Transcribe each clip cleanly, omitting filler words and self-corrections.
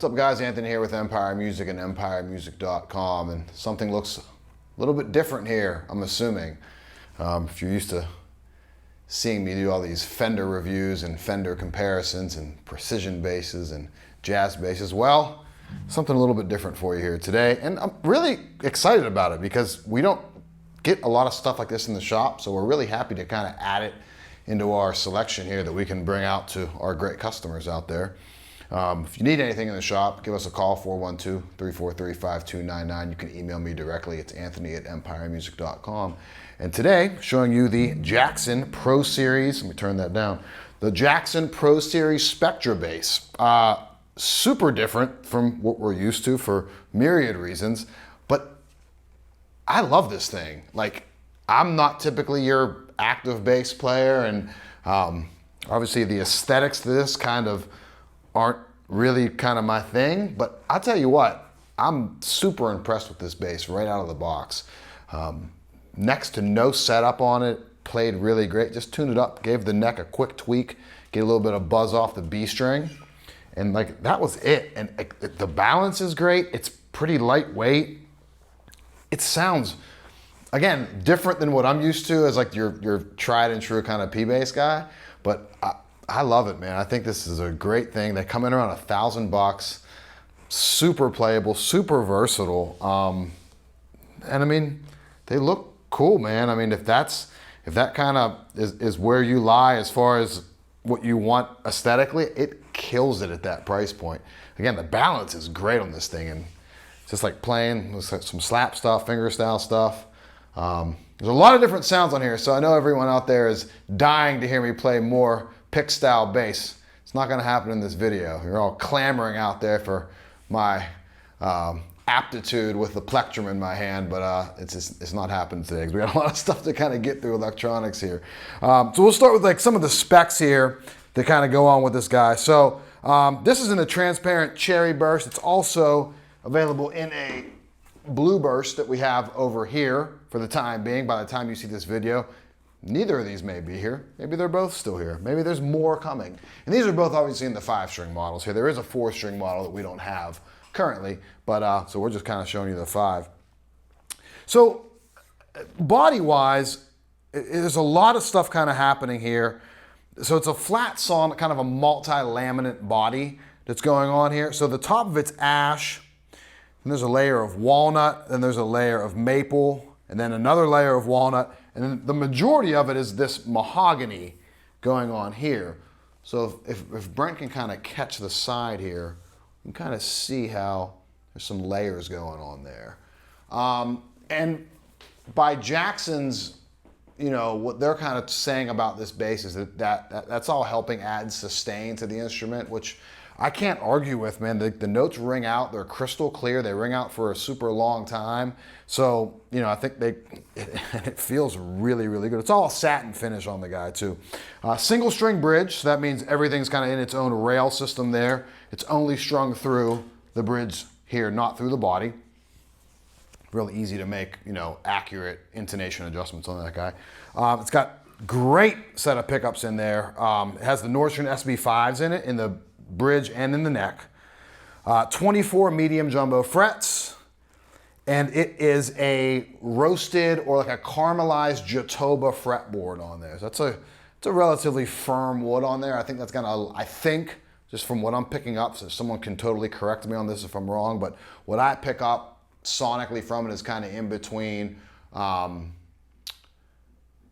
What's up guys, Anthony here with Empire Music and EmpireMusic.com, and something looks a little bit different here, I'm assuming. If you're used to seeing me do all these Fender reviews and Fender comparisons and precision basses and jazz basses, well, something a little bit different for you here today. And I'm really excited about it because we don't get a lot of stuff like this in the shop, so we're really happy to kind of add it into our selection here that we can bring out to our great customers out there. If you need anything in the shop, give us a call, 412-343-5299. You can email me directly. It's anthony@empiremusic.com. And today, showing you the Jackson Pro Series. Let me turn that down. The Jackson Pro Series Spectra bass. Super different from what we're used to for myriad reasons, but I love this thing. Like, I'm not typically your active bass player, and obviously the aesthetics to this kind of aren't really kind of my thing, but I'll tell you what, I'm super impressed with this bass right out of the box. Next to no setup on it, played really great. Just tuned it up, gave the neck a quick tweak, get a little bit of buzz off the B string, and like that was it. And the balance is great. It's pretty lightweight. It sounds, again, different than what I'm used to as like your tried and true kind of P bass guy, but I love it, man. I think this is a great thing. They come in around $1,000, super playable, super versatile. And I mean, they look cool, man. I mean, if that kind of is where you lie as far as what you want aesthetically, it kills it at that price point. Again, the balance is great on this thing, and it's just like playing with some slap stuff, fingerstyle stuff. There's a lot of different sounds on here, so I know everyone out there is dying to hear me play more pick style bass. It's not going to happen in this video. You're all clamoring out there for my aptitude with the plectrum in my hand, but it's not happening today because we got a lot of stuff to kind of get through electronics here. So we'll start with like some of the specs here that kind of go on with this guy. So this is in a transparent cherry burst. It's also available in a blue burst that we have over here for the time being. By the time you see this video, neither of these may be here. Maybe they're both still here. Maybe there's more coming. And these are both obviously in the 5-string models here. There is a 4-string model that we don't have currently, but so we're just kind of showing you the 5. So body-wise, there's a lot of stuff kind of happening here. So it's a flat sawn, kind of a multi-laminate body that's going on here. So the top of it's ash, and there's a layer of walnut, then there's a layer of maple, and then another layer of walnut, and then the majority of it is this mahogany going on here. So if Brent can kind of catch the side here, you can kind of see how there's some layers going on there. And by Jackson's, you know, what they're kind of saying about this bass is that's all helping add sustain to the instrument, which I can't argue with, man. The notes ring out, they're crystal clear, they ring out for a super long time. So, you know, I think it feels really, really good. It's all satin finish on the guy too. Single string bridge, so that means everything's kind of in its own rail system there. It's only strung through the bridge here, not through the body. Real easy to make, you know, accurate intonation adjustments on that guy. It's got great set of pickups in there. It has the Nordstrom SB5s in it, in the bridge and in the neck. 24 medium jumbo frets, and it is a roasted or like a caramelized Jatoba fretboard on there. So it's a relatively firm wood on there. I think that's gonna, just from what I'm picking up, so someone can totally correct me on this if I'm wrong, but what I pick up sonically from it is kind of in between.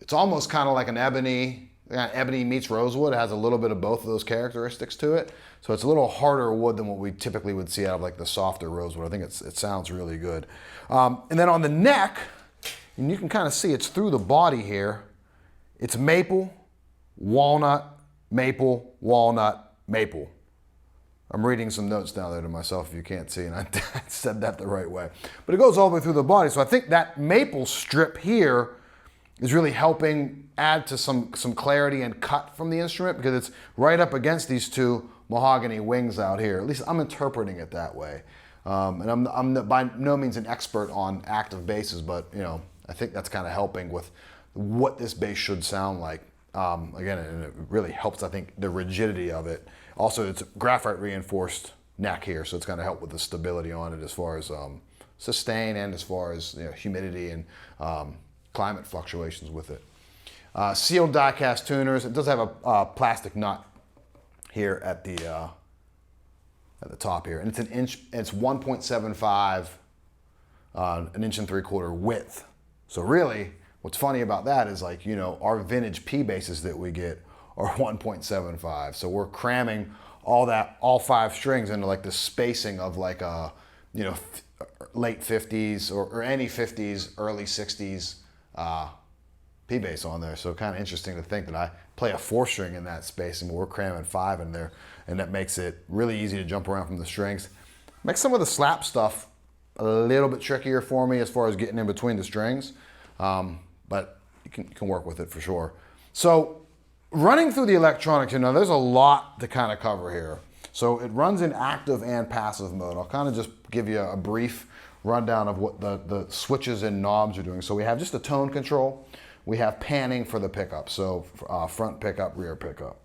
It's almost kind of like an ebony. Ebony meets rosewood. It has a little bit of both of those characteristics to it. So it's a little harder wood than what we typically would see out of like the softer rosewood. I think it sounds really good. And then on the neck, and you can kind of see it's through the body here, it's maple, walnut, maple, walnut, maple. I'm reading some notes down there to myself if you can't see, and I said that the right way. But it goes all the way through the body. So I think that maple strip here is really helping add to some clarity and cut from the instrument because it's right up against these two mahogany wings out here. At least I'm interpreting it that way. And I'm by no means an expert on active basses, but you know, I think that's kind of helping with what this bass should sound like. Again, and it really helps, I think, the rigidity of it. Also, it's graphite reinforced neck here, so it's going to help with the stability on it as far as sustain and as far as humidity and climate fluctuations with it. Sealed die-cast tuners. It does have a plastic nut here at the top here, and it's an inch. It's 1.75, an inch and 3/4 width. So really, what's funny about that is, like, our vintage P bases that we get are 1.75. So we're cramming all 5 strings into like the spacing of like a late 50s or any 50s, early 60s P bass on there. So kind of interesting to think that I play a 4-string in that spacing, but we're cramming 5 in there, and that makes it really easy to jump around from the strings. Makes some of the slap stuff a little bit trickier for me as far as getting in between the strings, but you can work with it for sure. So running through the electronics, there's a lot to kind of cover here. So it runs in active and passive mode. I'll kind of just give you a brief rundown of what the switches and knobs are doing. So we have just a tone control. We have panning for the pickup, so front pickup, rear pickup.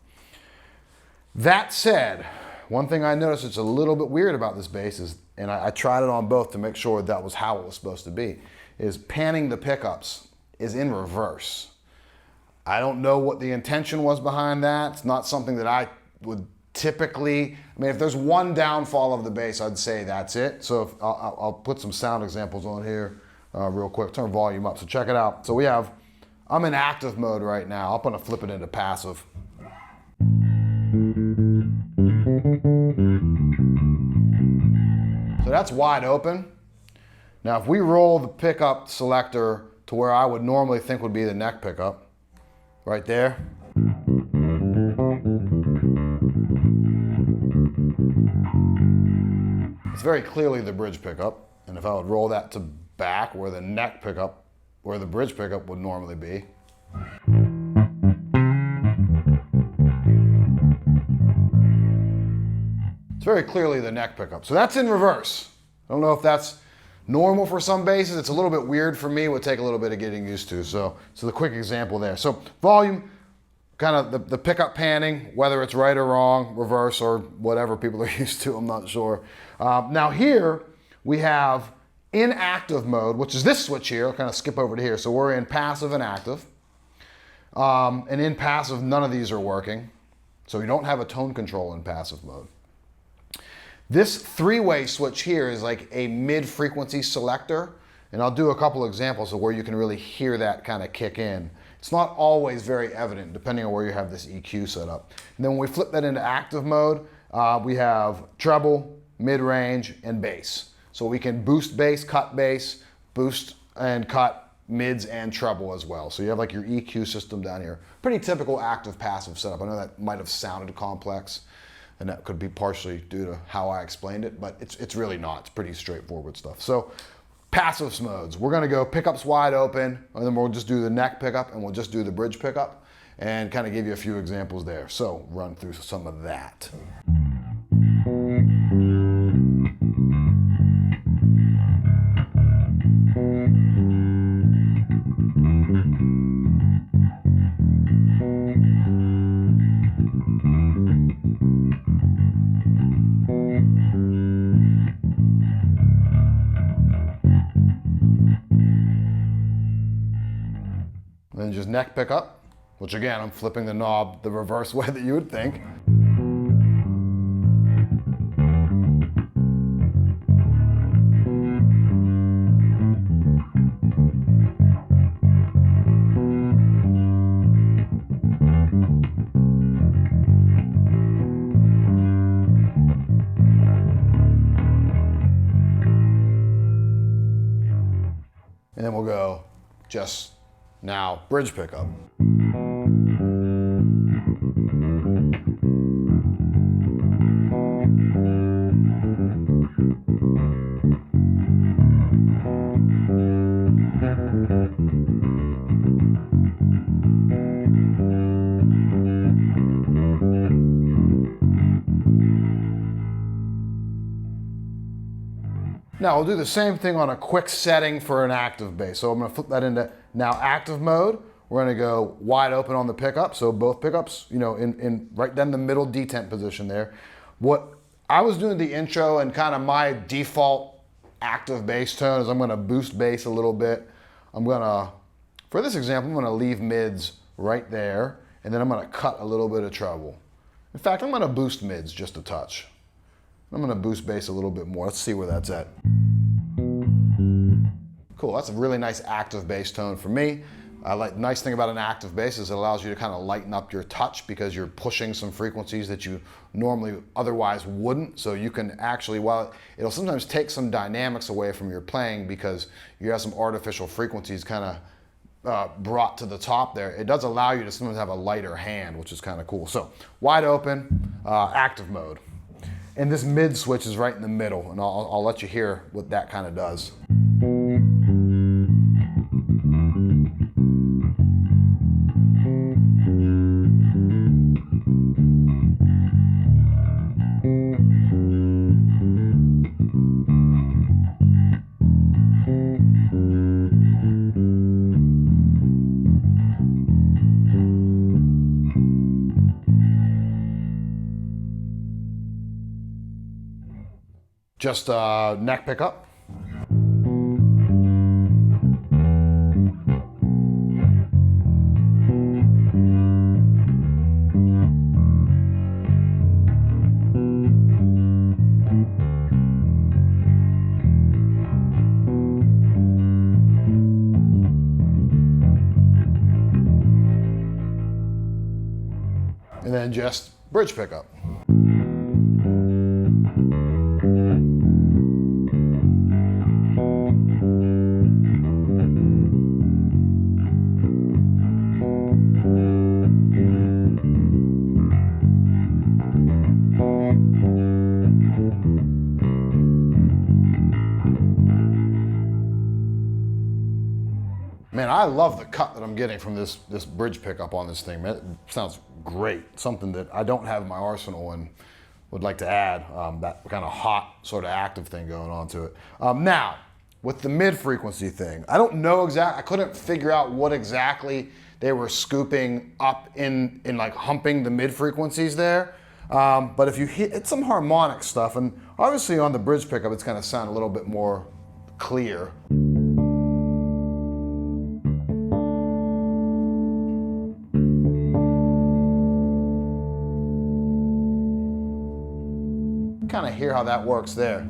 That said, one thing I noticed that's a little bit weird about this bass is, and I tried it on both to make sure that was how it was supposed to be, is panning the pickups is in reverse. I don't know what the intention was behind that. It's not something that I would typically, if there's one downfall of the bass, I'd say that's it. So I'll put some sound examples on here real quick. Turn volume up, so check it out. So I'm in active mode right now. I'm gonna flip it into passive. So that's wide open. Now if we roll the pickup selector to where I would normally think would be the neck pickup, right there. It's very clearly the bridge pickup. And if I would roll that to back where the neck pickup, where the bridge pickup would normally be. It's very clearly the neck pickup. So that's in reverse. I don't know if that's normal for some basses. It's a little bit weird for me. It would take a little bit of getting used to. So the quick example there. So volume, kind of the pickup panning, whether it's right or wrong, reverse or whatever people are used to, I'm not sure. Now here we have inactive mode, which is this switch here. I'll kind of skip over to here. So we're in passive and active. And in passive, none of these are working. So you don't have a tone control in passive mode. This 3-way switch here is like a mid-frequency selector. And I'll do a couple examples of where you can really hear that kind of kick in. It's not always very evident depending on where you have this EQ set up. And then when we flip that into active mode, we have treble, mid-range, and bass. So we can boost bass, boost and cut mids and treble as well. So you have like your EQ system down here. Pretty typical active passive setup. I know that might have sounded complex, and that could be partially due to how I explained it, but it's really not. It's pretty straightforward stuff. So passive modes, we're gonna go pickups wide open, and then we'll just do the neck pickup and we'll just do the bridge pickup and kind of give you a few examples there. So run through some of that. Then just neck pickup, which again, I'm flipping the knob the reverse way that you would think. And then we'll go just now bridge pickup. Now we'll do the same thing on a quick setting for an active bass. So I'm gonna flip that into now active mode. We're gonna go wide open on the pickup. So both pickups, in right down the middle detent position there. What I was doing the intro, and kind of my default active bass tone is I'm gonna boost bass a little bit. For this example, I'm gonna leave mids right there, and then I'm gonna cut a little bit of treble. In fact, I'm gonna boost mids just a touch. I'm gonna boost bass a little bit more. Let's see where that's at. Cool, that's a really nice active bass tone for me. Nice thing about an active bass is it allows you to kind of lighten up your touch because you're pushing some frequencies that you normally otherwise wouldn't. So you can actually, while it'll sometimes take some dynamics away from your playing because you have some artificial frequencies kind of brought to the top there, it does allow you to sometimes have a lighter hand, which is kind of cool. So wide open, active mode. And this mid switch is right in the middle, and I'll let you hear what that kind of does. Just neck pickup. And then just bridge pickup. Man, I love the cut that I'm getting from this bridge pickup on this thing, man. It sounds great. Something that I don't have in my arsenal and would like to add, that kind of hot sort of active thing going on to it. Now, with the mid frequency thing, I don't know I couldn't figure out what exactly they were scooping up in like humping the mid frequencies there. But if you hit, it's some harmonic stuff, and obviously on the bridge pickup, it's gonna sound a little bit more clear. Kind of hear how that works there.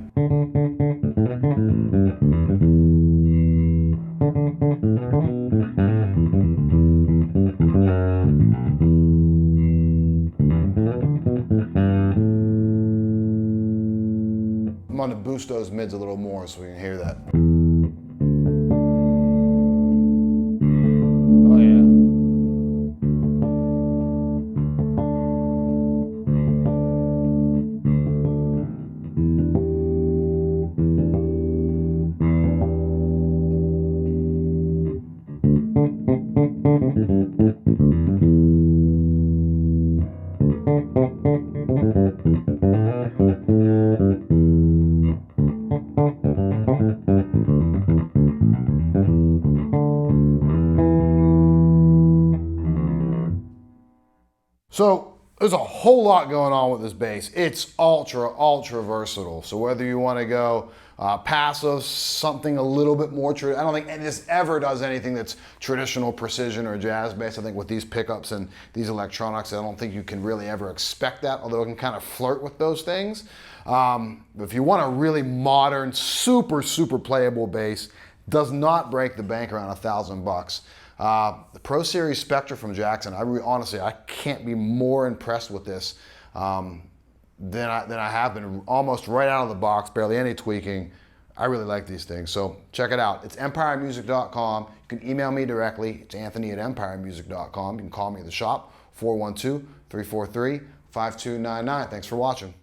I'm going to boost those mids a little more so we can hear that. Oh yeah. So there's a whole lot going on with this bass. It's ultra versatile. So whether you want to go passive, something a little bit more true. I don't think this ever does anything that's traditional precision or jazz bass. I think with these pickups and these electronics, I don't think you can really ever expect that, although it can kind of flirt with those things. If you want a really modern, super playable bass, does not break the bank around $1,000. The Pro Series Spectra from Jackson, honestly, I can't be more impressed with this than I have been. Almost right out of the box, barely any tweaking. I really like these things, so check it out. It's empiremusic.com. You can email me directly. It's anthony@empiremusic.com. You can call me at the shop, 412-343-5299. Thanks for watching.